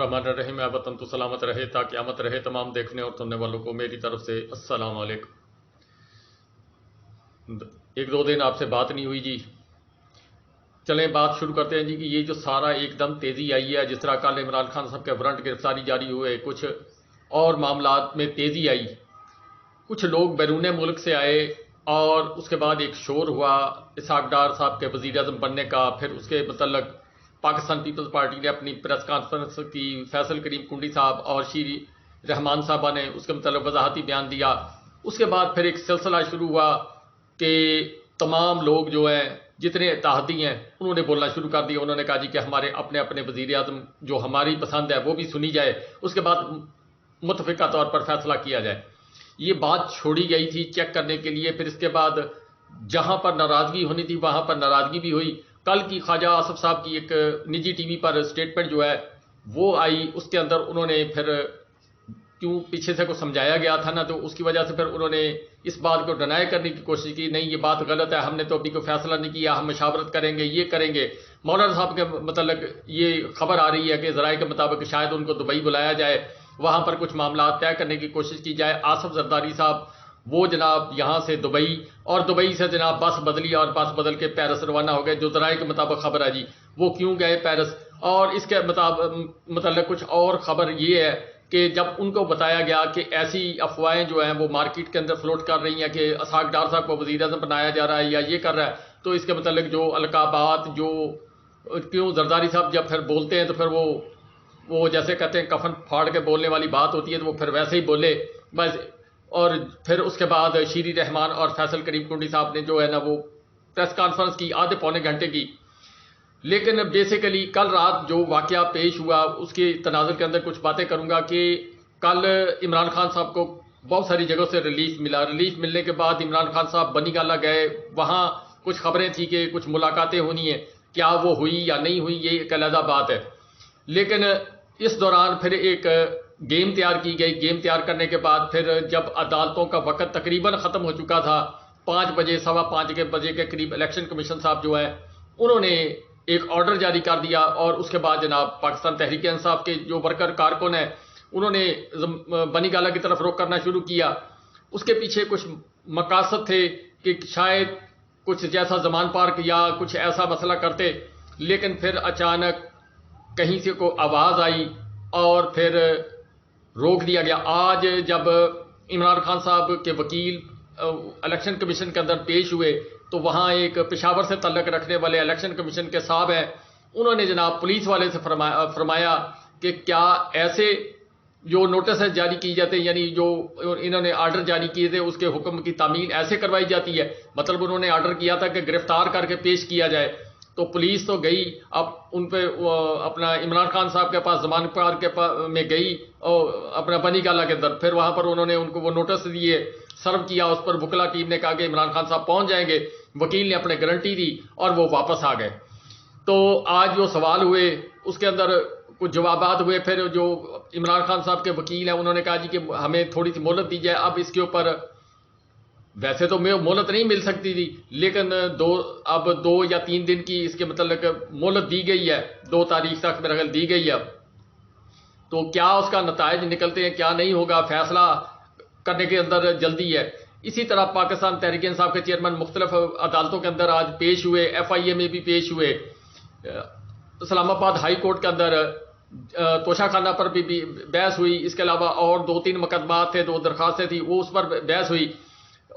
الرحمن الرحیم. اے وطن تو سلامت رہے تا قیامت رہے. تمام دیکھنے اور سننے والوں کو میری طرف سے السلام علیکم. ایک دو دن آپ سے بات نہیں ہوئی جی. چلیں بات شروع کرتے ہیں جی کہ یہ جو سارا ایک دم تیزی آئی ہے، جس طرح کل عمران خان صاحب کے وارنٹ گرفتاری جاری ہوئے، کچھ اور معاملات میں تیزی آئی، کچھ لوگ بیرون ملک سے آئے اور اس کے بعد ایک شور ہوا اسحاق ڈار صاحب کے وزیر اعظم بننے کا. پھر اس کے متعلق پاکستان پیپلز پارٹی نے اپنی پریس کانفرنس کی، فیصل کریم کنڈی صاحب اور شیری رحمان صاحبہ نے اس کے متعلق وضاحتی بیان دیا. اس کے بعد پھر ایک سلسلہ شروع ہوا کہ تمام لوگ جو ہیں، جتنے اتحادی ہیں، انہوں نے بولنا شروع کر دیا. انہوں نے کہا جی کہ ہمارے اپنے اپنے وزیر اعظم جو ہماری پسند ہے وہ بھی سنی جائے، اس کے بعد متفقہ طور پر فیصلہ کیا جائے. یہ بات چھوڑی گئی تھی چیک کرنے کے لیے. پھر اس کے بعد جہاں پر ناراضگی ہونی تھی وہاں پر ناراضگی بھی ہوئی. کل کی خواجہ آصف صاحب کی ایک نجی ٹی وی پر اسٹیٹمنٹ جو ہے وہ آئی، اس کے اندر انہوں نے پھر کیوں پیچھے سے کو سمجھایا گیا تھا نا، تو اس کی وجہ سے پھر انہوں نے اس بات کو ڈینائی کرنے کی کوشش کی. نہیں، یہ بات غلط ہے، ہم نے تو ابھی کوئی فیصلہ نہیں کیا، ہم مشاورت کریں گے، یہ کریں گے. مولانا صاحب کے متعلق یہ خبر آ رہی ہے کہ ذرائع کے مطابق شاید ان کو دبئی بلایا جائے، وہاں پر کچھ معاملات طے کرنے کی کوشش کی جائے. آصف زرداری صاحب وہ جناب یہاں سے دبئی، اور دبئی سے جناب بس بدلی اور بس بدل کے پیرس روانہ ہو گئے. جو ذرائع کے مطابق خبر ہے جی وہ کیوں گئے پیرس، اور اس کے متعلق کچھ اور خبر یہ ہے کہ جب ان کو بتایا گیا کہ ایسی افواہیں جو ہیں وہ مارکیٹ کے اندر فلوٹ کر رہی ہیں کہ اسحاق ڈار صاحب کو وزیر اعظم بنایا جا رہا ہے یا یہ کر رہا ہے، تو اس کے متعلق جو القابات، جو کیوں زرداری صاحب جب پھر بولتے ہیں تو پھر وہ جیسے کہتے ہیں کفن پھاڑ کے بولنے والی بات ہوتی ہے، تو وہ پھر ویسے ہی بولے بس. اور پھر اس کے بعد شیری رحمان اور فیصل کریم کنڈی صاحب نے جو ہے نا وہ پریس کانفرنس کی آدھے پونے گھنٹے کی. لیکن بیسیکلی کل رات جو واقعہ پیش ہوا اس کے تناظر کے اندر کچھ باتیں کروں گا کہ کل عمران خان صاحب کو بہت ساری جگہوں سے ریلیف ملا. ریلیف ملنے کے بعد عمران خان صاحب بنی گالہ گئے، وہاں کچھ خبریں تھیں کہ کچھ ملاقاتیں ہونی ہیں، کیا وہ ہوئی یا نہیں ہوئی یہ ایک علیحدہ بات ہے. لیکن اس دوران پھر ایک گیم تیار کی گئی. گیم تیار کرنے کے بعد پھر جب عدالتوں کا وقت تقریباً ختم ہو چکا تھا، 5 بجے 5:15 بجے کے قریب الیکشن کمیشن صاحب جو ہیں انہوں نے ایک آرڈر جاری کر دیا، اور اس کے بعد جناب پاکستان تحریک انصاف کے جو ورکر کارکن ہیں انہوں نے بنی گالہ کی طرف رخ کرنا شروع کیا. اس کے پیچھے کچھ مقاصد تھے کہ شاید کچھ جیسا زمان پارک یا کچھ ایسا مسئلہ کرتے. لیکن پھر اچانک کہیں سے کو آواز آئی اور پھر روک دیا گیا. آج جب عمران خان صاحب کے وکیل الیکشن کمیشن کے اندر پیش ہوئے تو وہاں ایک پشاور سے تعلق رکھنے والے الیکشن کمیشن کے صاحب ہیں، انہوں نے جناب پولیس والے سے فرمایا کہ کیا ایسے جو نوٹس جاری کی جاتے ہیں، یعنی جو انہوں نے آرڈر جاری کیے تھے اس کے حکم کی تعمیل ایسے کروائی جاتی ہے. مطلب انہوں نے آرڈر کیا تھا کہ گرفتار کر کے پیش کیا جائے. تو پولیس تو گئی، اب ان پہ اپنا عمران خان صاحب کے پاس ضمانت پارک میں گئی اور اپنا بنی گالہ کے اندر. پھر وہاں پر انہوں نے ان کو وہ نوٹس دیے، سرو کیا. اس پر وکلا ٹیم نے کہا کہ عمران خان صاحب پہنچ جائیں گے. وکیل نے اپنے گارنٹی دی اور وہ واپس آ گئے. تو آج جو سوال ہوئے اس کے اندر کچھ جوابات ہوئے. پھر جو عمران خان صاحب کے وکیل ہیں انہوں نے کہا جی کہ ہمیں تھوڑی سی مہلت دی جائے. اب اس کے اوپر ویسے تو مہلت نہیں مل سکتی تھی، لیکن اب 2 یا 3 دن کی اس کے متعلق مہلت دی گئی ہے. 2 تاریخ تک میرا خیال دی گئی ہے. تو کیا اس کا نتائج نکلتے ہیں کیا نہیں ہوگا، فیصلہ کرنے کے اندر جلدی ہے. اسی طرح پاکستان تحریک انصاف کے چیئرمین مختلف عدالتوں کے اندر آج پیش ہوئے، ایف آئی اے میں بھی پیش ہوئے. اسلام آباد ہائی کورٹ کے اندر توشہ خانہ پر بھی بحث ہوئی. اس کے علاوہ اور 2-3 مقدمات تھے، 2 درخواستیں تھیں، وہ اس پر بحث ہوئی.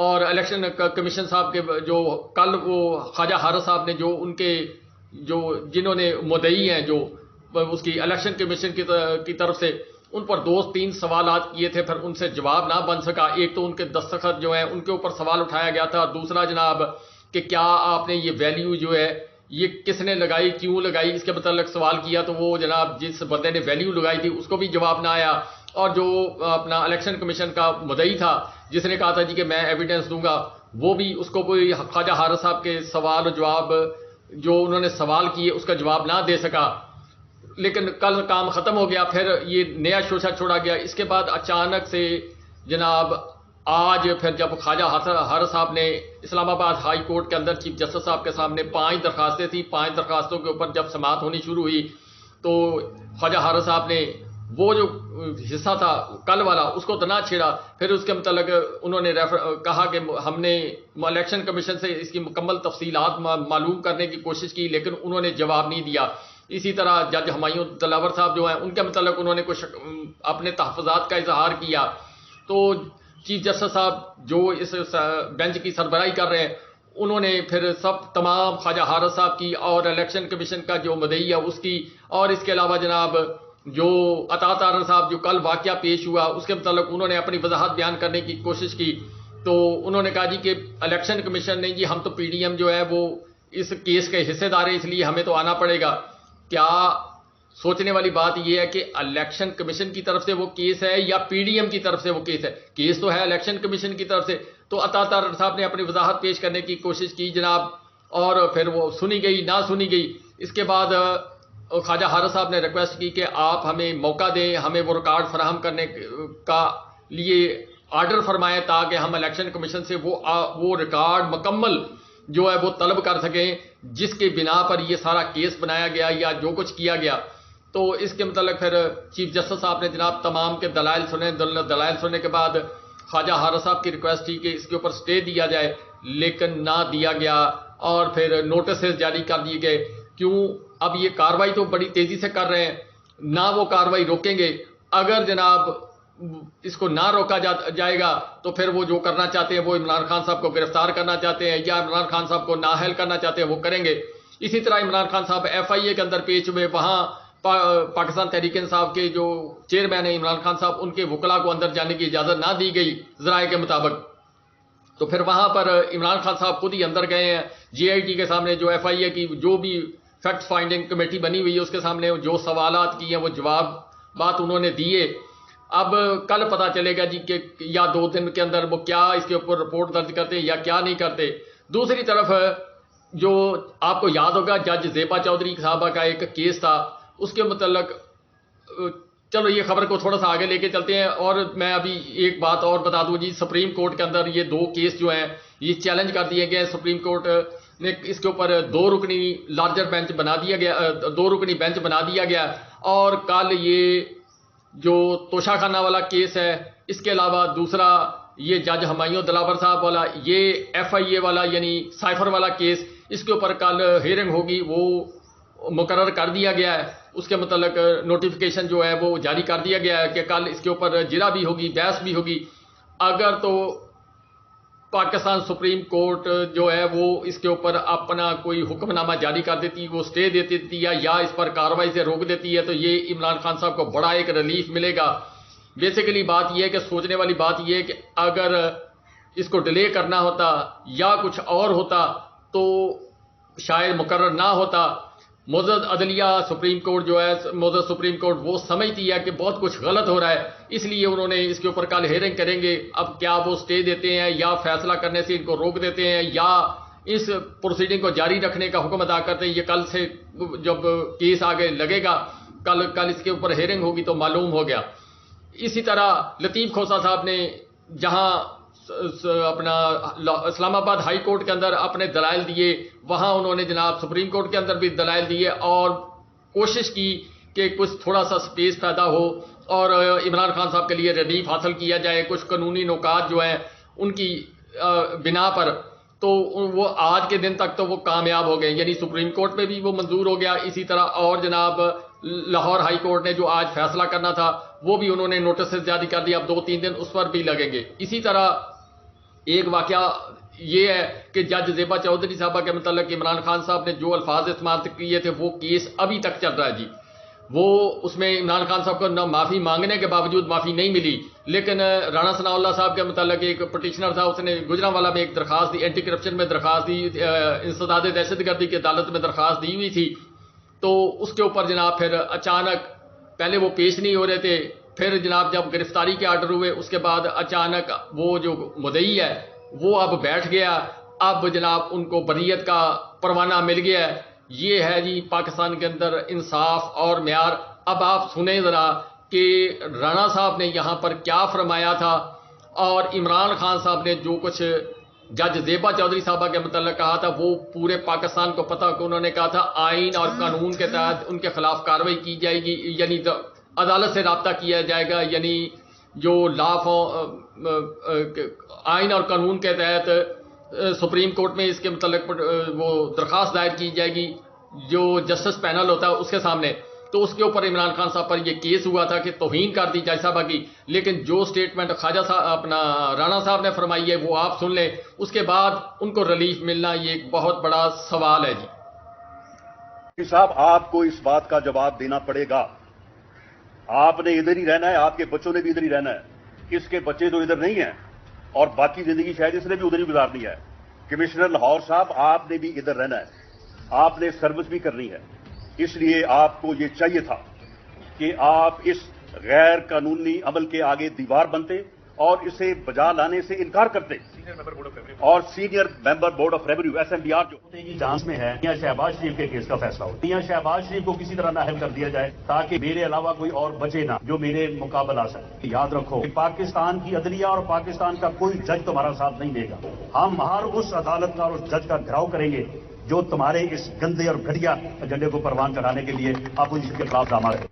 اور الیکشن کمیشن صاحب کے جو کل وہ خواجہ حارث صاحب نے جو ان کے جنہوں نے مدعی ہیں جو اس کی الیکشن کمیشن کی طرف سے، ان پر 2-3 سوالات کیے تھے، پھر ان سے جواب نہ بن سکا. ایک تو ان کے دستخط جو ہیں ان کے اوپر سوال اٹھایا گیا تھا. دوسرا جناب کہ کیا آپ نے یہ ویلیو جو ہے یہ کس نے لگائی، کیوں لگائی، اس کے متعلق سوال کیا. تو وہ جناب جس بندے نے ویلیو لگائی تھی اس کو بھی جواب نہ آیا. اور جو اپنا الیکشن کمیشن کا مدعی تھا جس نے کہا تھا جی کہ میں ایویڈنس دوں گا، وہ بھی اس کو کوئی خواجہ حارث صاحب کے سوال و جواب جو انہوں نے سوال کیے اس کا جواب نہ دے سکا. لیکن کل کام ختم ہو گیا، پھر یہ نیا شوشہ چھوڑا گیا. اس کے بعد اچانک سے جناب آج پھر جب خواجہ حارث صاحب نے اسلام آباد ہائی کورٹ کے اندر چیف جسٹس صاحب کے سامنے 5 درخواستیں تھیں، 5 درخواستوں کے اوپر جب سماعت ہونی شروع ہوئی تو خواجہ حارث صاحب نے وہ جو حصہ تھا کل والا اس کو تو نہ چھیڑا. پھر اس کے متعلق انہوں نے کہا کہ ہم نے الیکشن کمیشن سے اس کی مکمل تفصیلات معلوم کرنے کی کوشش کی لیکن انہوں نے جواب نہیں دیا. اسی طرح جج ہمایوں دلاور صاحب جو ہیں ان کے متعلق انہوں نے کچھ اپنے تحفظات کا اظہار کیا. تو چیف جسٹس صاحب جو اس بینچ کی سربراہی کر رہے ہیں انہوں نے پھر تمام خواجہ حارث صاحب کی اور الیکشن کمیشن کا جو مدعی ہے اس کی، اور اس کے علاوہ جناب جو عطا طاہر صاحب جو کل واقعہ پیش ہوا اس کے متعلق انہوں نے اپنی وضاحت بیان کرنے کی کوشش کی. تو انہوں نے کہا جی کہ الیکشن کمیشن نے جی ہم تو پی ڈی ایم جو ہے وہ اس کیس کے حصے دار ہیں اس لیے ہمیں تو آنا پڑے گا. کیا سوچنے والی بات یہ ہے کہ الیکشن کمیشن کی طرف سے وہ کیس ہے یا پی ڈی ایم کی طرف سے وہ کیس ہے؟ کیس تو ہے الیکشن کمیشن کی طرف سے. تو عطا طاہر صاحب نے اپنی وضاحت پیش کرنے کی کوشش کی جناب، اور پھر وہ سنی گئی نہ سنی گئی. اس کے بعد خواجہ حارث صاحب نے ریکویسٹ کی کہ آپ ہمیں موقع دیں، ہمیں وہ ریکارڈ فراہم کرنے کا لیے آرڈر فرمائیں تاکہ ہم الیکشن کمیشن سے وہ ریکارڈ مکمل جو ہے وہ طلب کر سکیں جس کے بنا پر یہ سارا کیس بنایا گیا یا جو کچھ کیا گیا. تو اس کے متعلق پھر چیف جسٹس صاحب نے جناب تمام کے دلائل سننے کے بعد خواجہ حارث صاحب کی ریکویسٹ تھی کہ اس کے اوپر سٹے دیا جائے لیکن نہ دیا گیا، اور پھر نوٹسز جاری کر دیے گئے. کیوں؟ اب یہ کاروائی تو بڑی تیزی سے کر رہے ہیں، نہ وہ کاروائی روکیں گے. اگر جناب اس کو نہ روکا جائے گا تو پھر وہ جو کرنا چاہتے ہیں وہ عمران خان صاحب کو گرفتار کرنا چاہتے ہیں یا عمران خان صاحب کو نااہل کرنا چاہتے ہیں وہ کریں گے. اسی طرح عمران خان صاحب ایف آئی اے کے اندر پیش ہوئے، وہاں پاکستان تحریک انصاف کے جو چیئرمین ہیں عمران خان صاحب ان کے وکلاء کو اندر جانے کی اجازت نہ دی گئی ذرائع کے مطابق. تو پھر وہاں پر عمران خان صاحب خود ہی اندر گئے ہیں، جی آئی ٹی کے سامنے جو ایف آئی اے کی جو بھی فیکٹ فائنڈنگ کمیٹی بنی ہوئی ہے اس کے سامنے جو سوالات کی ہیں وہ جواب بات انہوں نے دیے. اب کل پتا چلے گا جی کہ یا 2 دن کے اندر وہ کیا اس کے اوپر رپورٹ درج کرتے یا کیا نہیں کرتے. دوسری طرف جو آپ کو یاد ہوگا جج زیبا چودھری صاحبہ کا ایک کیس تھا، اس کے متعلق چلو یہ خبر کو تھوڑا سا آگے لے کے چلتے ہیں. اور میں ابھی ایک بات اور بتا دوں جی، سپریم کورٹ کے اندر یہ 2 کیس جو ہیں یہ چیلنج کر دیے گئے. سپریم کورٹ نے اس کے اوپر 2 رکنی لارجر بینچ بنا دیا گیا، 2 رکنی بینچ بنا دیا گیا. اور کل یہ جو توشہ خانہ والا کیس ہے، اس کے علاوہ دوسرا یہ جج ہمایوں دلاور صاحب والا، یہ ایف آئی اے والا یعنی سائفر والا کیس، اس کے اوپر کل ہیئرنگ ہوگی، وہ مقرر کر دیا گیا ہے. اس کے متعلق نوٹیفیکیشن جو ہے وہ جاری کر دیا گیا ہے کہ کل اس کے اوپر جرا بھی ہوگی، بحث بھی ہوگی. اگر تو پاکستان سپریم کورٹ جو ہے وہ اس کے اوپر اپنا کوئی حکم نامہ جاری کر دیتی، وہ سٹے دے دیتی یا اس پر کارروائی سے روک دیتی ہے تو یہ عمران خان صاحب کو بڑا ایک ریلیف ملے گا. بیسیکلی بات یہ ہے کہ سوچنے والی بات یہ ہے کہ اگر اس کو ڈیلے کرنا ہوتا یا کچھ اور ہوتا تو شاید مقرر نہ ہوتا. معزز عدلیہ سپریم کورٹ جو ہے، معزز سپریم کورٹ وہ سمجھتی ہے کہ بہت کچھ غلط ہو رہا ہے، اس لیے انہوں نے اس کے اوپر کل ہیئرنگ کریں گے. اب کیا وہ سٹے دیتے ہیں یا فیصلہ کرنے سے ان کو روک دیتے ہیں یا اس پروسیڈنگ کو جاری رکھنے کا حکم ادا کرتے ہیں، یہ کل سے جب کیس آگے لگے گا کل اس کے اوپر ہیئرنگ ہوگی تو معلوم ہو گیا. اسی طرح لطیف کھوسہ صاحب نے جہاں اپنا اسلام آباد ہائی کورٹ کے اندر اپنے دلائل دیے، وہاں انہوں نے جناب سپریم کورٹ کے اندر بھی دلائل دیے اور کوشش کی کہ کچھ تھوڑا سا سپیس پیدا ہو اور عمران خان صاحب کے لیے ریلیف حاصل کیا جائے. کچھ قانونی نکات جو ہیں ان کی بنا پر، تو وہ آج کے دن تک تو وہ کامیاب ہو گئے، یعنی سپریم کورٹ میں بھی وہ منظور ہو گیا. اسی طرح اور جناب لاہور ہائی کورٹ نے جو آج فیصلہ کرنا تھا وہ بھی انہوں نے نوٹسز جاری کر دیا. اب 2-3 دن اس پر بھی لگیں گے. اسی طرح ایک واقعہ یہ ہے کہ جج زیبا چودھری صاحبہ کے متعلق عمران خان صاحب نے جو الفاظ استعمال کیے تھے وہ کیس ابھی تک چل رہا ہے جی. وہ اس میں عمران خان صاحب کو نہ معافی مانگنے کے باوجود معافی نہیں ملی، لیکن رانا ثناء اللہ صاحب کے متعلق ایک پٹیشنر تھا، اس نے گجرانوالہ میں ایک درخواست دی، اینٹی کرپشن میں درخواست دی، انسداد دہشت گردی کی عدالت میں درخواست دی ہوئی تھی. تو اس کے اوپر جناب پھر اچانک پہلے وہ پیش نہیں ہو رہے تھے، پھر جناب جب گرفتاری کے آرڈر ہوئے اس کے بعد اچانک وہ جو مدعی ہے وہ اب بیٹھ گیا. اب جناب ان کو بریت کا پروانہ مل گیا ہے. یہ ہے جی پاکستان کے اندر انصاف اور معیار. اب آپ سنیں ذرا کہ رانا صاحب نے یہاں پر کیا فرمایا تھا اور عمران خان صاحب نے جو کچھ جج زیبا چودھری صاحبہ کے متعلق کہا تھا، وہ پورے پاکستان کو پتہ کہ انہوں نے کہا تھا آئین اور قانون کے تحت ان کے خلاف کارروائی کی جائے گی، یعنی عدالت سے رابطہ کیا جائے گا، یعنی جو آئین اور قانون کے تحت سپریم کورٹ میں اس کے متعلق وہ درخواست دائر کی جائے گی جو جسٹس پینل ہوتا ہے اس کے سامنے، تو اس کے اوپر عمران خان صاحب پر یہ کیس ہوا تھا کہ توہین کر دی جج صاحبہ کی. لیکن جو سٹیٹمنٹ خواجہ صاحب رانا صاحب نے فرمائی ہے وہ آپ سن لیں، اس کے بعد ان کو ریلیف ملنا یہ ایک بہت بڑا سوال ہے. جی صاحب، آپ کو اس بات کا جواب دینا پڑے گا. آپ نے ادھر ہی رہنا ہے، آپ کے بچوں نے بھی ادھر ہی رہنا ہے. اس کے بچے تو ادھر نہیں ہیں اور باقی زندگی شاید اس نے بھی ادھر ہی گزارنی ہے. کمشنر لاہور صاحب، آپ نے بھی ادھر رہنا ہے، آپ نے سروس بھی کرنی ہے. اس لیے آپ کو یہ چاہیے تھا کہ آپ اس غیر قانونی عمل کے آگے دیوار بنتے اور اسے بجا لانے سے انکار کرتے. اور senior member board of revenue SMBR جو جانچ میں ہے، میاں شہباز شریف کے کیس کا فیصلہ ہو، میاں شہباز شریف کو کسی طرح نااہل کر دیا جائے تاکہ میرے علاوہ کوئی اور بچے نہ جو میرے مقابل آ سکے. یاد رکھو کہ پاکستان کی عدلیہ اور پاکستان کا کوئی جج تمہارا ساتھ نہیں دے گا. ہم ہر اس عدالت کا اور اس جج کا گھراؤ کریں گے جو تمہارے اس گندے اور گھٹیا ایجنڈے کو پروان چڑھانے کے لیے اپوزیشن کے خلاف ڈرامہ ہے.